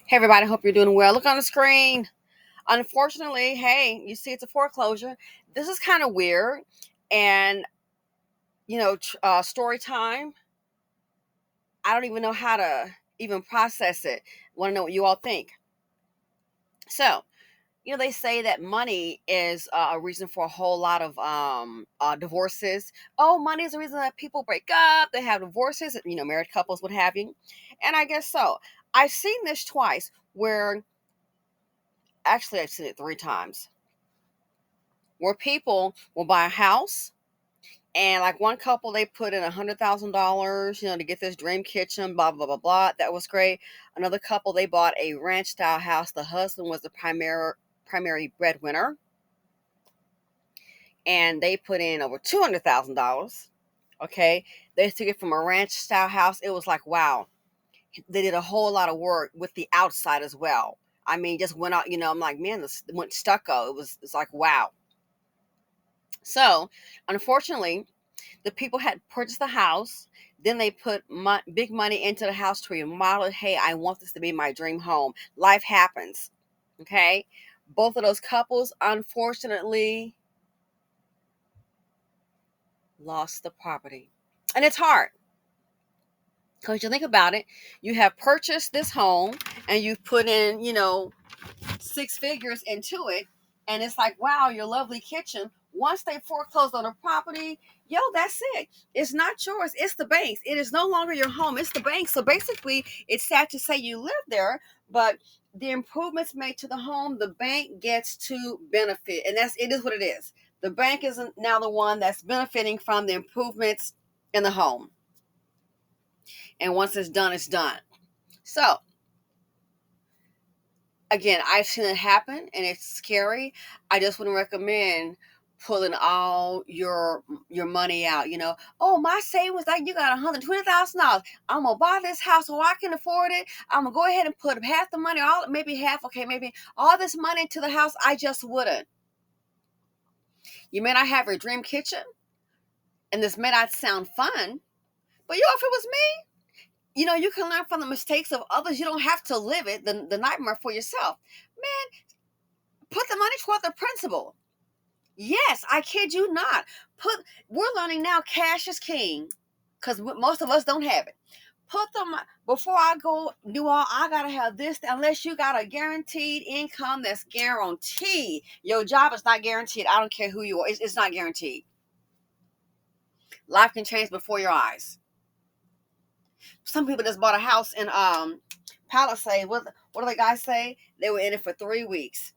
Hey everybody, hope you're doing well. Look on the screen. Unfortunately, hey, you see it's a foreclosure. This is kind of weird. And, story time. I don't even know how to even process it. Want to know what you all think. So, they say that money is a reason for a whole lot of divorces. Oh, money is the reason that people break up. They have divorces, married couples, what have you. And I guess so. I've seen this twice where, actually, I've seen it three times where people will buy a house and like one couple they put in $100,000 to get this dream kitchen, blah blah blah blah. That was great. Another couple, they bought a ranch style house. The husband was the primary breadwinner, and they put in over $200,000. Okay, they took it from a ranch style house. It was like, wow, they did a whole lot of work with the outside as well. I mean, just went out, I'm like, man, this went stucco. It's like, wow. So unfortunately, the people had purchased the house. Then they put big money into the house to remodel it. Hey, I want this to be my dream home. Life happens. Okay. Both of those couples, unfortunately, lost the property. And it's hard because you think about it. You have purchased this home and you've put in, six figures into it, and it's like, wow, your lovely kitchen. Once they foreclose on the property, that's it. It's not yours. It's the bank's. It is no longer your home. It's the bank. So basically, it's sad to say you live there, but the improvements made to the home, the bank gets to benefit, and it is what it is. The bank isn't now the one that's benefiting from the improvements in the home, and once it's done, it's done. So again, I've seen it happen and it's scary. I just wouldn't recommend pulling all your money out. Oh, my savings, like, you got $120,000. I'm gonna buy this house so I can afford it. I'm gonna go ahead and put half the money, all maybe half, okay, maybe all this money into the house. I just wouldn't. You may not have your dream kitchen, and this may not sound fun, but if it was me, you can learn from the mistakes of others. You don't have to live it, the nightmare for yourself. Man, put the money toward the principal. Yes, I kid you not. We're learning now cash is king because most of us don't have it. Put them before I go do all. I gotta have this unless you got a guaranteed income that's guaranteed. Your job is not guaranteed. I don't care who you are. It's not guaranteed. Life can change before your eyes. Some people just bought a house in Palisade. What do the guys say? They were in it for 3 weeks.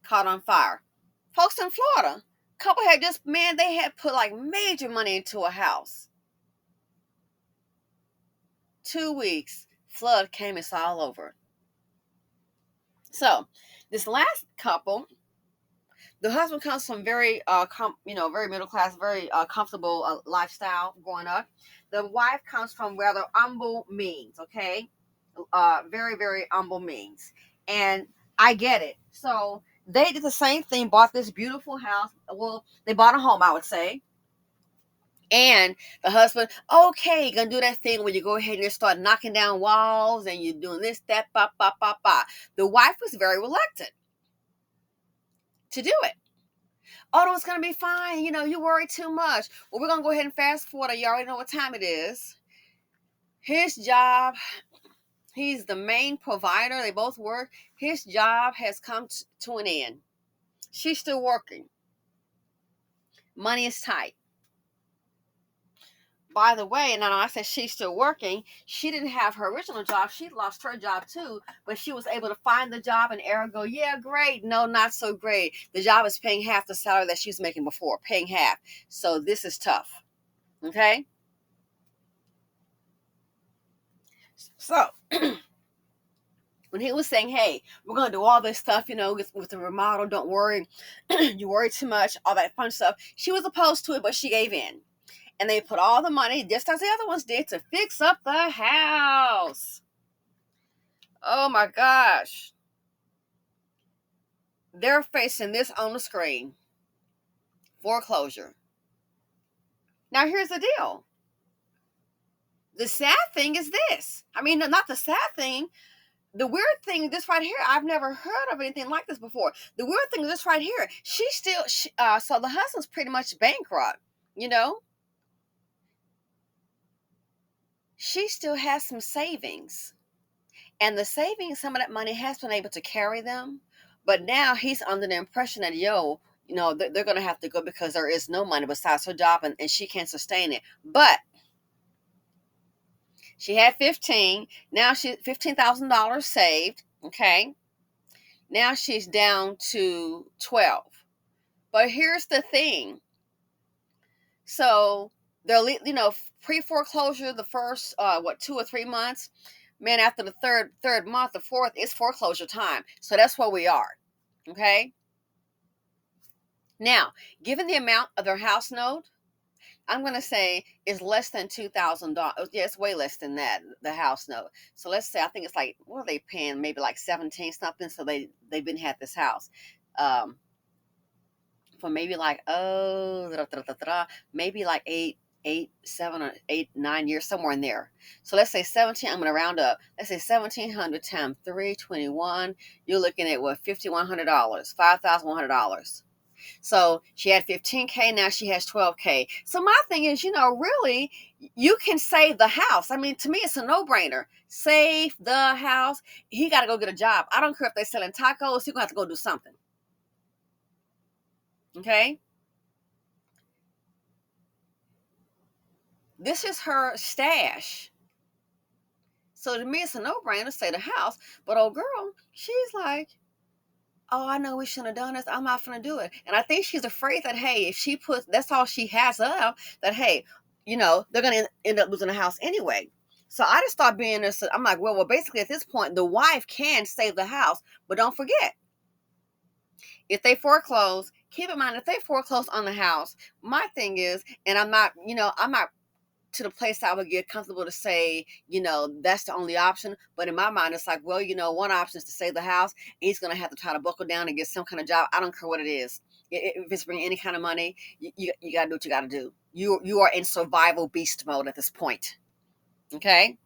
Caught on fire. Folks in Florida, couple had just, man, they had put like major money into a house. 2 weeks, flood came, it's all over. So this last couple, the husband comes from very very middle class, very comfortable lifestyle growing up. The wife comes from rather humble means. Okay, very very humble means, and I get it. So they did the same thing, bought this beautiful house. Well, they bought a home, I would say. And the husband, okay, gonna do that thing where you go ahead and just start knocking down walls and you're doing this, that, ba, ba, ba, ba. The wife was very reluctant to do it. Oh, no, it's gonna be fine. You worry too much. Well, we're gonna go ahead and fast forward. You already know what time it is. His job, he's the main provider. They both work. His job has come to an end. She's still working. Money is tight. By the way, and I said she's still working. She didn't have her original job. She lost her job too, but she was able to find the job, and ergo, yeah, great. No, not so great. The job is paying half the salary that she was making before, paying half. So this is tough. Okay. So when he was saying, hey, we're going to do all this stuff, with the remodel, don't worry. You worry too much, all that fun stuff. She was opposed to it, but she gave in. And they put all the money, just as the other ones did, to fix up the house. Oh my gosh. They're facing this on the screen. Foreclosure. Now here's the deal. the sad thing is this. I mean, not the sad thing. The weird thing, this right here, I've never heard of anything like this before. The weird thing is this right here. So the husband's pretty much bankrupt, you know? She still has some savings. And the savings, some of that money has been able to carry them. But now he's under the impression that, they're going to have to go because there is no money besides her job, and she can't sustain it. But she had 15. Now she $15,000 saved. Okay. Now she's down to 12. But here's the thing. So they're, pre-foreclosure, the first 2 or 3 months. Man, after the third month, the fourth, it's foreclosure time. So that's where we are. Okay. Now, given the amount of their house note, I'm going to say it's less than $2,000. Yeah, it's way less than that, the house note. So let's say, I think it's like, what are they paying? Maybe like 17 something. So they've been had this house for maybe like, maybe like 7 or 8, 9 years, somewhere in there. So let's say 17, I'm going to round up. Let's say 1,700 times 321. You're looking at what, $5,100, $5,100. So she had 15K, now she has 12K. So my thing is, really, you can save the house. I mean, to me, it's a no-brainer. Save the house. He got to go get a job. I don't care if they're selling tacos. He's going to have to go do something. Okay? This is her stash. So to me, it's a no-brainer. Say the house. But old girl, she's like, oh, I know we shouldn't have done this. I'm not going to do it. And I think she's afraid that, hey, if she puts, that's all she has up, that, hey, they're going to end up losing the house anyway. So I just start being this. I'm like, well, basically at this point, the wife can save the house. But don't forget, if they foreclose, keep in mind, if they foreclose on the house, my thing is, and I'm not to the place I would get comfortable to say, that's the only option. But in my mind, it's like, well, one option is to save the house. He's going to have to try to buckle down and get some kind of job. I don't care what it is. If it's bringing any kind of money, you got to do what you got to do. You are in survival beast mode at this point. Okay?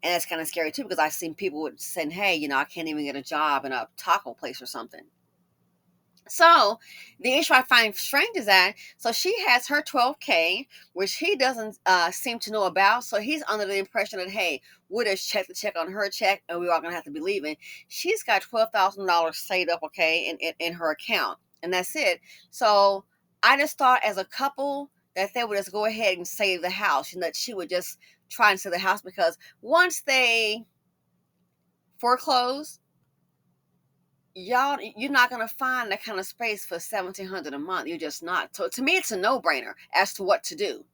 And it's kind of scary too, because I've seen people saying, hey, I can't even get a job in a taco place or something. So the issue I find strange is that, so she has her 12K, which he doesn't seem to know about. So he's under the impression that, hey, we'll just check the check on her check and we're all going to have to be leaving. She's got $12,000 saved up, okay, in her account. And that's it. So I just thought as a couple that they would just go ahead and save the house, and that she would just try and save the house, because once they foreclose, you're not going to find that kind of space for $1,700 a month. You're just not. So to me, it's a no-brainer as to what to do.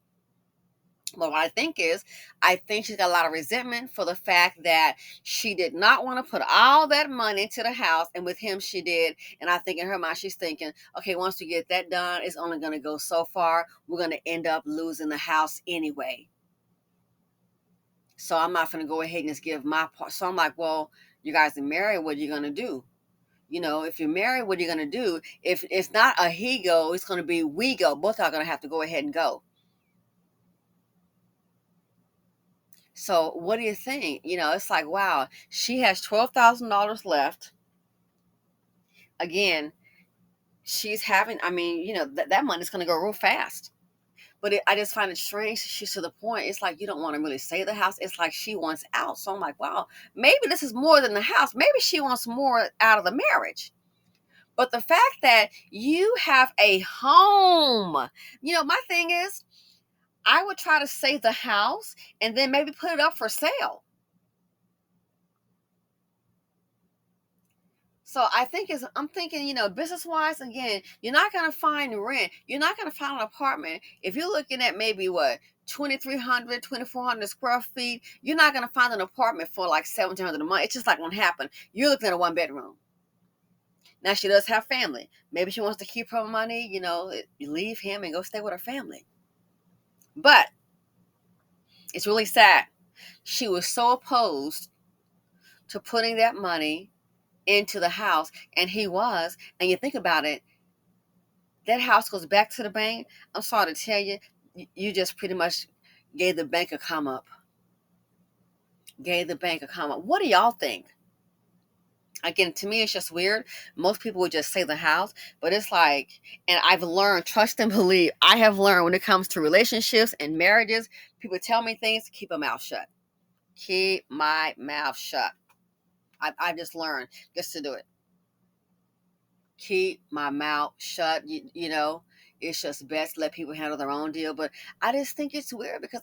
But what I think she's got a lot of resentment for the fact that she did not want to put all that money into the house, and with him she did. And I think in her mind she's thinking, okay, once we get that done, it's only going to go so far. We're going to end up losing the house anyway. So I'm not going to go ahead and just give my part. So I'm like, well, you guys are married. What are you going to do? If you're married, what are you going to do? If it's not a he go, it's going to be we go. Both are going to have to go ahead and go. So what do you think? It's like, wow, she has $12,000 left. Again, she's having, that money's going to go real fast. But I just find it strange. She's to the point, it's like you don't want to really save the house. It's like she wants out. So I'm like, wow, maybe this is more than the house. Maybe she wants more out of the marriage. But the fact that you have a home, my thing is, I would try to save the house and then maybe put it up for sale. So I'm thinking, business-wise, again, you're not going to find rent. You're not going to find an apartment. If you're looking at maybe 2,300, 2,400 square feet, you're not going to find an apartment for like $1,700 a month. It's just not going to happen. You're looking at a 1-bedroom. Now, she does have family. Maybe she wants to keep her money, leave him and go stay with her family. But it's really sad. She was so opposed to putting that money into the house, and he was. And you think about it, that house goes back to the bank. I'm sorry to tell you, you just pretty much gave the bank a come up. gave the bank a comment. What do y'all think? Again, to me, it's just weird. Most people would just say the house, but it's like, and I've learned, trust and believe, I have learned when it comes to relationships and marriages, people tell me things, keep a mouth shut. Keep my mouth shut. I've just learned just to do it. Keep my mouth shut. It's just best to let people handle their own deal. But I just think it's weird because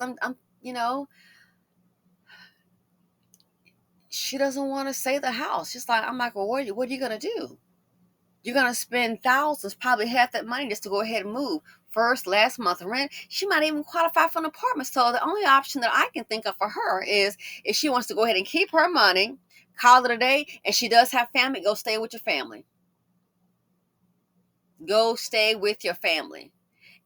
she doesn't want to say the house. She's like, I'm like, well, what are you going to do? You're going to spend thousands, probably half that money just to go ahead and move. First, last month rent. She might even qualify for an apartment. So the only option that I can think of for her is if she wants to go ahead and keep her money, call it a day, and she does have family, go stay with your family. Go stay with your family.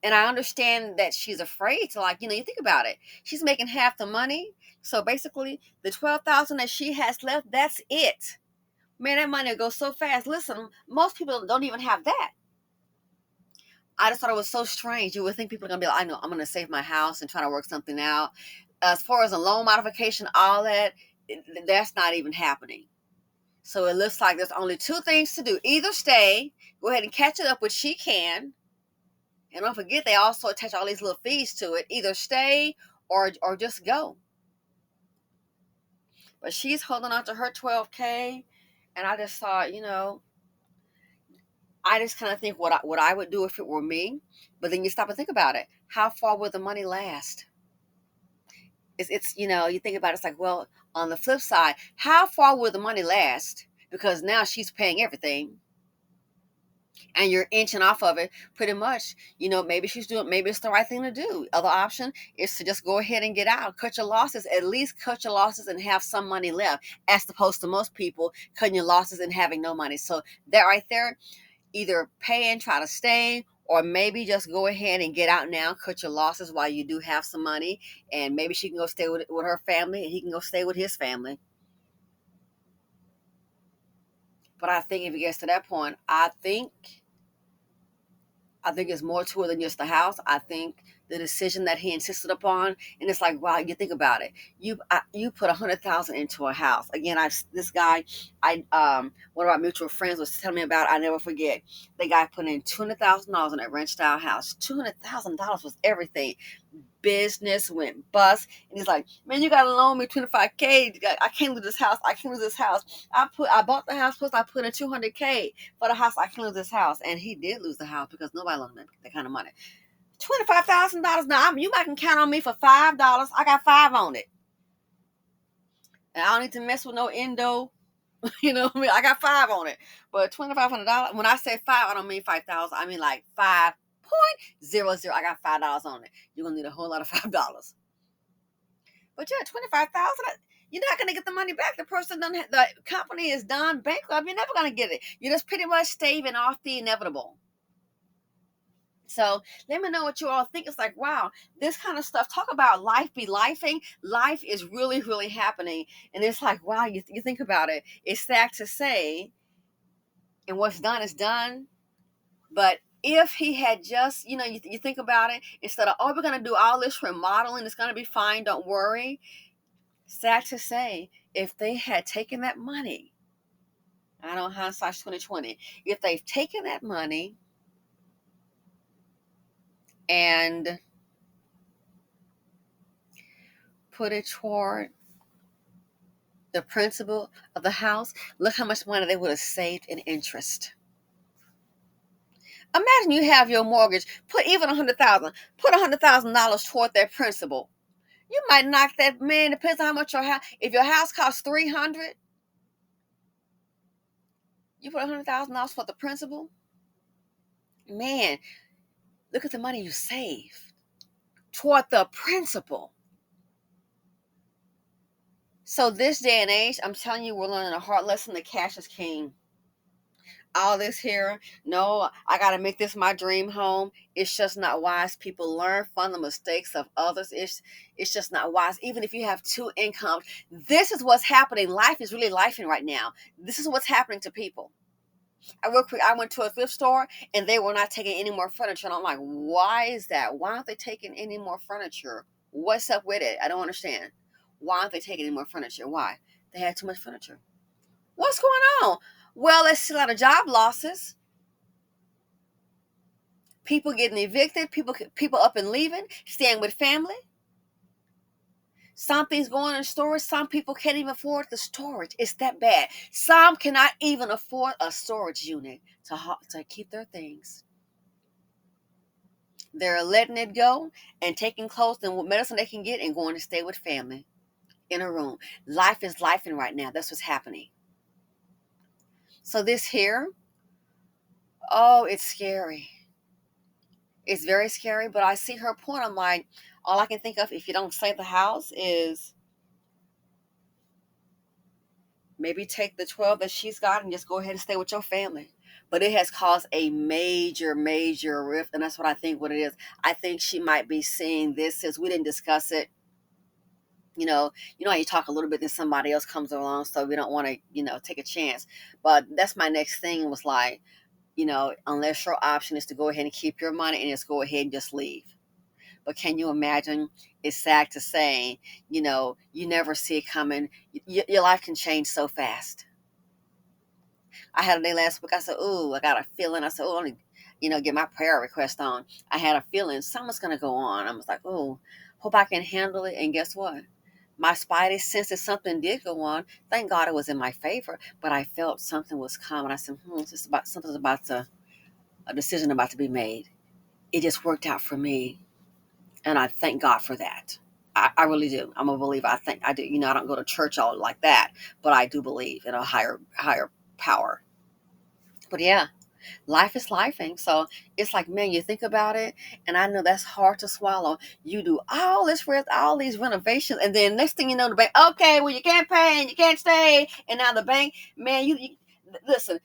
And I understand that she's afraid to, you think about it. She's making half the money. So basically, the 12,000 that she has left, that's it. Man, that money will go so fast. Listen, most people don't even have that. I just thought it was so strange. You would think people are going to be like, I know, I'm going to save my house and try to work something out. As far as a loan modification, all that, that's not even happening. So it looks like there's only two things to do. Either stay, go ahead and catch it up, which she can. And don't forget, they also attach all these little fees to it. Either stay or just go. But she's holding on to her 12K. And I just thought, I just kind of think what I would do if it were me. But then you stop and think about it. How far will the money last? It's you think about it, it's like, well, on the flip side, how far will the money last? Because now she's paying everything. And you're inching off of it pretty much. Maybe it's the right thing to do. Other option is to just go ahead and get out, cut your losses, at least cut your losses and have some money left, as opposed to most people cutting your losses and having no money. So that right there, either pay and try to stay, or maybe just go ahead and get out now, cut your losses while you do have some money, and maybe she can go stay with her family and he can go stay with his family. But I think if it gets to that point, I think it's more to it than just the house. I think the decision that he insisted upon, and it's like, wow, you think about it. You put 100,000 into a house. Again, this guy, one of our mutual friends was telling me about. I never forget. The guy put in $200,000 in that ranch style house. $200,000 was everything. Business went bust, and he's like, man, you gotta loan me 25K. I can't lose this house. I can't lose this house. I bought the house, plus I put in 200K for the house. I can't lose this house. And he did lose the house because nobody loaned him that kind of money. $25,000. Now you might can count on me for $5. I got 5 on it, and I don't need to mess with no endo. What I mean? I got 5 on it, but $2,500. When I say 5, I don't mean 5,000. I mean like 5.00. I got $5 on it. You're gonna need a whole lot of $5. But yeah, 25,000. You're not gonna get the money back. The person done. The company is done bankrupt. You're never gonna get it. You're just pretty much staving off the inevitable. So let me know what you all think. It's like, wow, this kind of stuff. Talk about life be lifing. Life is really, really happening. And it's like, wow, you think about it. It's sad to say, and what's done is done. But if he had just, you think about it, instead of, oh, we're going to do all this remodeling, it's going to be fine, don't worry. Sad to say, if they had taken that money, I know hindsight's 2020, if they've taken that money and put it toward the principal of the house, look how much money they would have saved in interest. Imagine you have your mortgage, put even put $100,000 toward that principal. You might knock that, man, depends on how much your house, if your house costs $300, you put $100,000 for the principal. Man, look at the money you save toward the principal. So this day and age, I'm telling you, we're learning a hard lesson that cash is king. All this here, no, I got to make this my dream home. It's just not wise. People learn from the mistakes of others. It's just not wise. Even if you have 2 incomes, this is what's happening. Life is really lifing right now. This is what's happening to people. Real quick, I went to a thrift store and they were not taking any more furniture. And I'm like, why is that? Why aren't they taking any more furniture? What's up with it? I don't understand. Why aren't they taking any more furniture? Why? They had too much furniture. What's going on? Well, there's still a lot of job losses. People getting evicted. People up and leaving, staying with family. Something's going in storage. Some people can't even afford the storage. It's that bad. Some cannot even afford a storage unit to keep their things. They're letting it go and taking clothes and what medicine they can get and going to stay with family in a room. Life is lifing right now. That's what's happening. So this here, oh, it's scary. It's very scary, but I see her point. I'm like, all I can think of if you don't save the house is maybe take the 12 that she's got and just go ahead and stay with your family. But it has caused a major, major rift, and that's what I think what it is. I think she might be seeing this since we didn't discuss it. How you talk a little bit, then somebody else comes along, so we don't want to, take a chance. But that's my next thing was like, unless your option is to go ahead and keep your money and just go ahead and just leave. But can you imagine? It's sad to say, you never see it coming. Your life can change so fast. I had a day last week. I said, "Ooh, I got a feeling." I said, "Oh, let me, get my prayer request on." I had a feeling something's gonna go on. I was like, "Oh, hope I can handle it." And guess what? My spidey sense that something did go on. Thank God it was in my favor, but I felt something was coming. I said, something's about to, a decision about to be made. It just worked out for me, and I thank God for that. I really do. I'm a believer. I think I do. I don't go to church all like that, but I do believe in a higher power. But yeah, life is lifing. So it's like, man, you think about it, and I know that's hard to swallow. You do all these renovations, and then next thing you know, the bank, okay, well, you can't pay and you can't stay, and now the bank, man, you listen.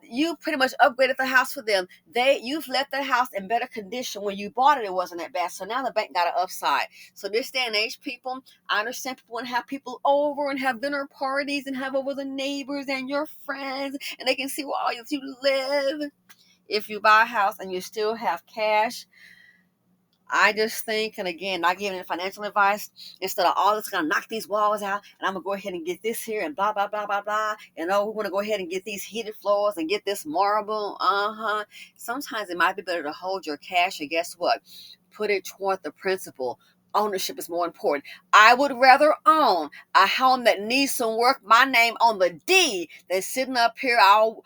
You pretty much upgraded the house for them. You've left the house in better condition. When you bought it, it wasn't that bad. So now the bank got an upside. So this day and age, people, I understand people want to have people over and have dinner parties and have over the neighbors and your friends, and they can see where all you live. If you buy a house and you still have cash, I just think, and again, not giving financial advice, instead of all this gonna knock these walls out, and I'm gonna go ahead and get this here and blah blah blah blah blah, and oh, we're gonna go ahead and get these heated floors and get this marble. Sometimes it might be better to hold your cash, and guess what? Put it toward the principal. Ownership is more important. I would rather own a home that needs some work, my name on the deed, than sitting up here all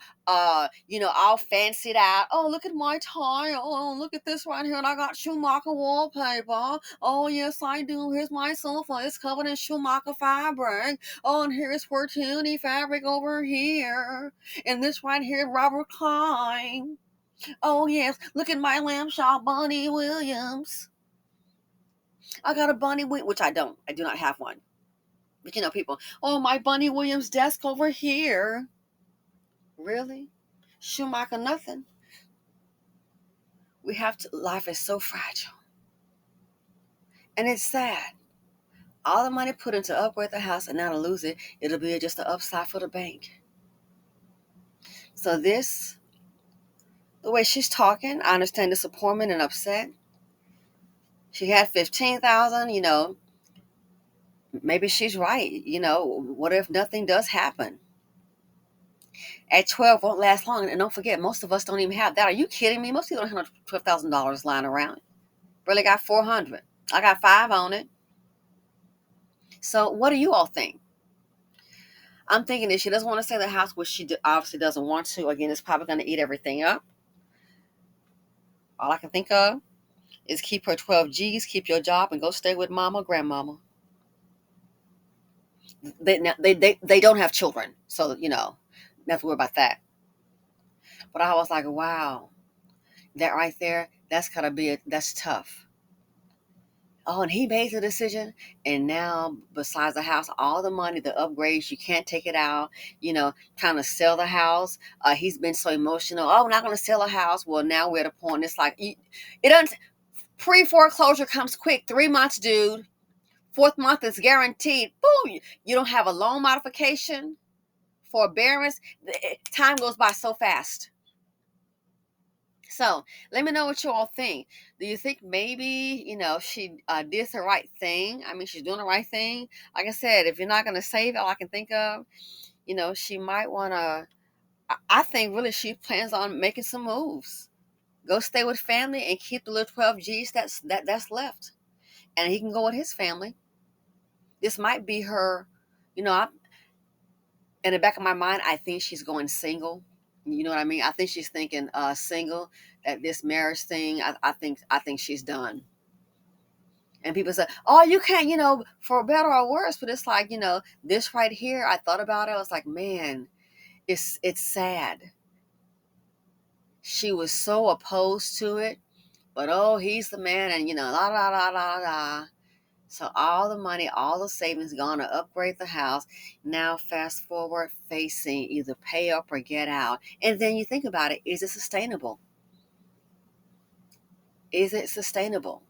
fancied out. Oh, look at my tile. Oh, look at this right here, and I got Schumacher wallpaper. Oh, yes, I do. Here's my sofa. It's covered in Schumacher fabric. Oh, and here's Fortuny fabric over here. And this right here, Robert Klein. Oh, yes, look at my lamb shop, Bonnie Williams. I got a Bonnie Williams, which I don't. I do not have one. But people, oh, my Bonnie Williams desk over here. Really? Schumacher, nothing. Life is so fragile. And it's sad. All the money put into upgrade the house, and now to lose it, it'll be just an upside for the bank. So the way she's talking, I understand disappointment and upset. She had 15,000, maybe she's right. What if nothing does happen? At 12 won't last long. And don't forget, most of us don't even have that. Are you kidding me? Most people don't have $12,000 lying around. Barely got 400. I got 5 on it. So what do you all think? I'm thinking if she doesn't want to sell the house, which she obviously doesn't want to, again, it's probably going to eat everything up. All I can think of is keep her 12 G's, keep your job, and go stay with mama or grandmama. They don't have children, so, not have to worry about that. But I was like, wow, that right there, that's tough. Oh, and he made the decision, and now besides the house, all the money, the upgrades, you can't take it out, kind of sell the house. He's been so emotional. Oh, we're not going to sell a house. Well, now we're at a point, it's like, it doesn't, pre-foreclosure comes quick, 3 months, dude. 4th month is guaranteed. Boom, you don't have a loan modification, forbearance. Time goes by so fast. So let me know what you all think. Do you think maybe, she did the right thing? I mean, she's doing the right thing. Like I said, if you're not going to save, all I can think of, she might want to, I think really she plans on making some moves. Go stay with family and keep the little 12 G's that's left. And he can go with his family. This might be her, I, in the back of my mind, I think she's going single. You know what I mean? I think she's thinking single, that this marriage thing, I think she's done. And people say, oh, you can't, for better or worse. But it's like, this right here, I thought about it. I was like, man, it's sad. She was so opposed to it. But oh, he's the man, and la la la la la. So all the money, all the savings gone to upgrade the house. Now fast forward, facing either pay up or get out. And then you think about it, is it sustainable? Is it sustainable?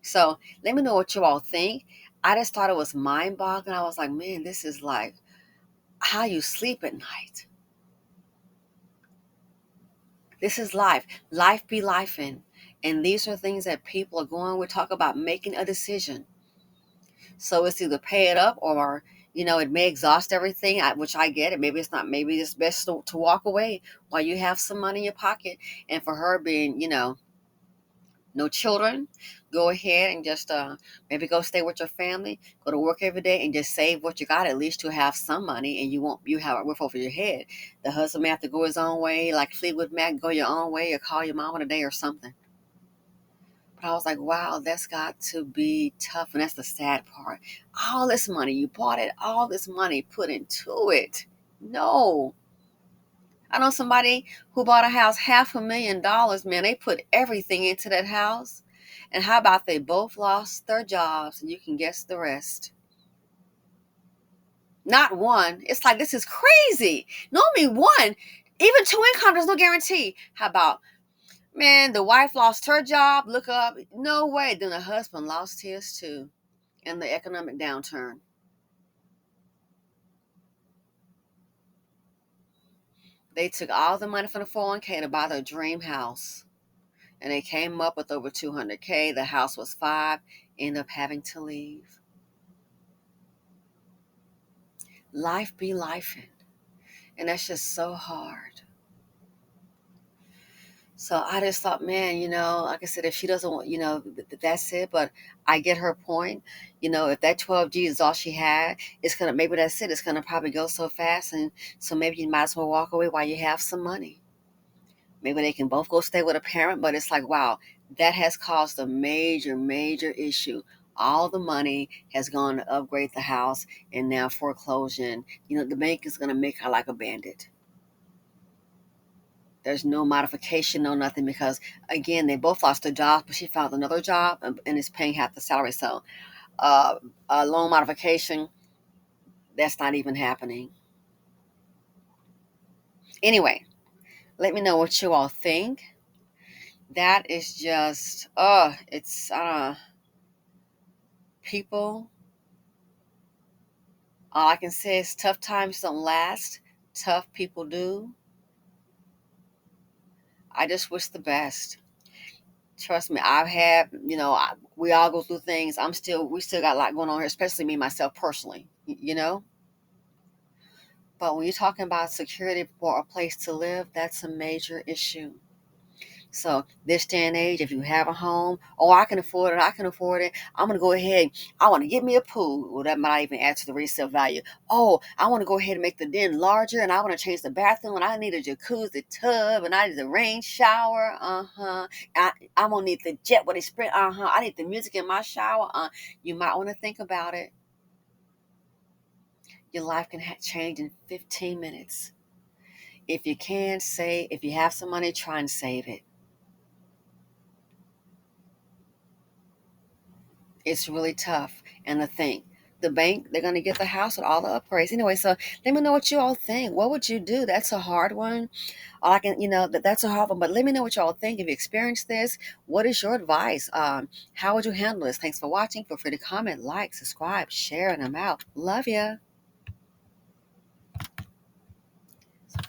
So let me know what you all think. I just thought it was mind-boggling. I was like, man, this is like how you sleep at night. This is life. Life be lifing. And these are things that people are going. We talk about making a decision. So it's either pay it up or, it may exhaust everything, which I get it. Maybe it's not. Maybe it's best to walk away while you have some money in your pocket. And for her being, no children, go ahead and just maybe go stay with your family, go to work every day and just save what you got, at least to have some money, and you have a roof over your head. The husband may have to go his own way, like Fleetwood Mac, go your own way, or call your mom today or something. But I was like, wow, that's got to be tough. And that's the sad part. All this money, you bought it, all this money put into it. No. I know somebody who bought a house, $500,000, man. They put everything into that house. And how about they both lost their jobs? And you can guess the rest. Not one. It's like, this is crazy. Normally one, even two incomes, there's no guarantee. How about, man, the wife lost her job. Look up. No way. Then the husband lost his too in the economic downturn. They took all the money from the 401k to buy their dream house. And they came up with over 200K. The house was 5. Ended up having to leave. Life be lifing. And that's just so hard. So I just thought, man, like I said, if she doesn't want, that's it. But I get her point. If that 12G is all she had, maybe that's it. It's going to probably go so fast. And so maybe you might as well walk away while you have some money. Maybe they can both go stay with a parent. But it's like, wow, that has caused a major, major issue. All the money has gone to upgrade the house, and now foreclosing. The bank is going to make her like a bandit. There's no modification, no nothing, because again, they both lost their jobs, but she found another job and is paying half the salary. So a loan modification, that's not even happening. Anyway, let me know what you all think. That is just, it's, people, all I can say is tough times don't last. Tough people do. I just wish the best. Trust me, I've had, we all go through things. We still got a lot going on here, especially me, myself personally. But when you're talking about security for a place to live, that's a major issue. So this day and age, if you have a home, oh, I can afford it, I'm going to go ahead. I want to get me a pool. Well, that might even add to the resale value. Oh, I want to go ahead and make the den larger, and I want to change the bathroom, and I need a jacuzzi tub, and I need a rain shower. I'm going to need the jet with a spring. I need the music in my shower. You might want to think about it. Your life can change in 15 minutes. If you have some money, try and save it. It's really tough. And the bank, they're going to get the house with all the upgrades. Anyway, so let me know what you all think. What would you do? That's a hard one. All I can, that's a hard one. But let me know what you all think. If you experienced this, what is your advice? How would you handle this? Thanks for watching. Feel free to comment, like, subscribe, share, and I'm out. Love ya.